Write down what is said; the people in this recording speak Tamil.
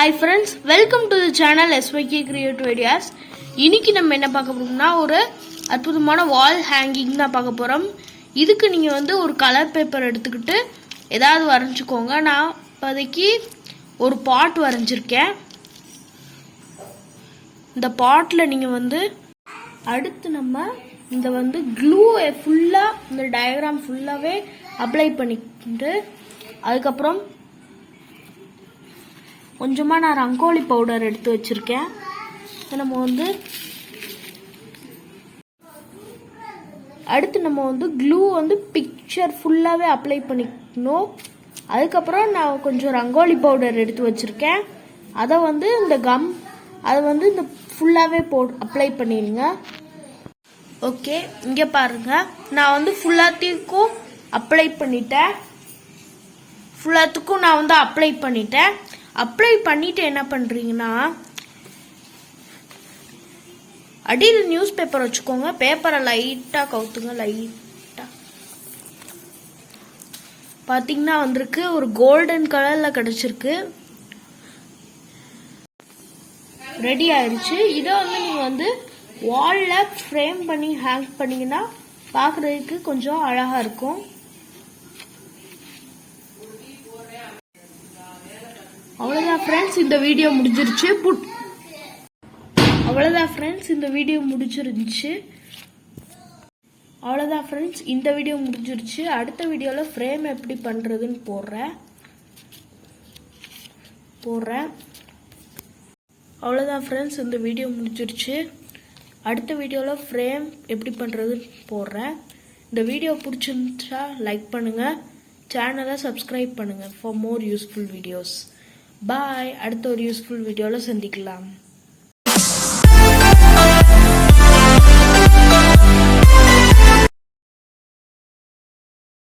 Hi friends, welcome to the channel SYK Creative Ideas. இன்னைக்கு நம்ம என்ன பார்க்க போறோம்னா ஒரு அற்புதமான வால் ஹேங்கிங் தான் பார்க்க போறோம். இதுக்கு நீங்க ஒரு கலர் பேப்பர் எடுத்துக்கிட்டு ஏதாவது வரைஞ்சுக்கோங்க. நான் இப்போதைக்கு ஒரு பாட் வரைஞ்சிருக்கேன். இந்த பாட்ல நீங்க அடுத்து நம்ம இந்த க்ளூ ஃபுல்லா இந்த டயக்ராம் ஃபுல்லாவே அப்ளை பண்ணிட்டு அதுக்கப்புறம் கொஞ்சமா நான் ரங்கோலி பவுடர் எடுத்து வச்சிருக்கேன். நம்ம அடுத்து நம்ம க்ளூ பிக்சர் ஃபுல்லாவே அப்ளை பண்ணிக்கணும். அதுக்கப்புறம் நான் கொஞ்சம் ரங்கோலி பவுடர் எடுத்து வச்சிருக்கேன். அதை இந்த கம் அதை இந்த ஃபுல்லாவே அப்ளை பண்ணிடுங்க. ஓகே, இங்க பாருங்க, நான் ஃபுல்லாத்துக்கும் அப்ளை பண்ணிட்டேன். ஃபுல்லாத்துக்கும் நான் அப்ளை பண்ணிட்டேன். அப்ளை பண்ணிட்டு என்ன பண்றீங்கன்னா, அடியில் நியூஸ் பேப்பர் வச்சுக்கோங்க. பேப்பரை லைட்டா கவுத்துங்க. லைட்டா பாத்தீங்கன்னா ஒரு கோல்டன் கலர்ல கிடைச்சிருக்கு. ரெடி ஆயிடுச்சு. இதை நீங்க வால்ல ஃப்ரேம் பண்ணி ஹேங் பண்ணீங்கன்னா பாக்குறதுக்கு கொஞ்சம் அழகா இருக்கும். அவ்வளவுதான் ஃப்ரெண்ட்ஸ், இந்த வீடியோ முடிஞ்சிருச்சு. அவ்வளவுதான் ஃப்ரெண்ட்ஸ், இந்த வீடியோ முடிஞ்சிருச்சு. அடுத்த வீடியோல ஃப்ரேம் எப்படி பண்றதுன்னு போடுறேன். அவ்வளவுதான் ஃப்ரெண்ட்ஸ், இந்த வீடியோ முடிஞ்சிருச்சு. அடுத்த வீடியோல ஃப்ரேம் எப்படி பண்றதுன்னு போடுறேன். இந்த வீடியோ பிடிச்சிருந்துச்சா லைக் பண்ணுங்க, சேனலை சப்ஸ்கிரைப் பண்ணுங்க ஃபார் மோர் யூஸ்ஃபுல் வீடியோஸ். பாய். அடுத்த ஒரு யூஸ்ஃபுல் வீடியோல சந்திக்கலாம்.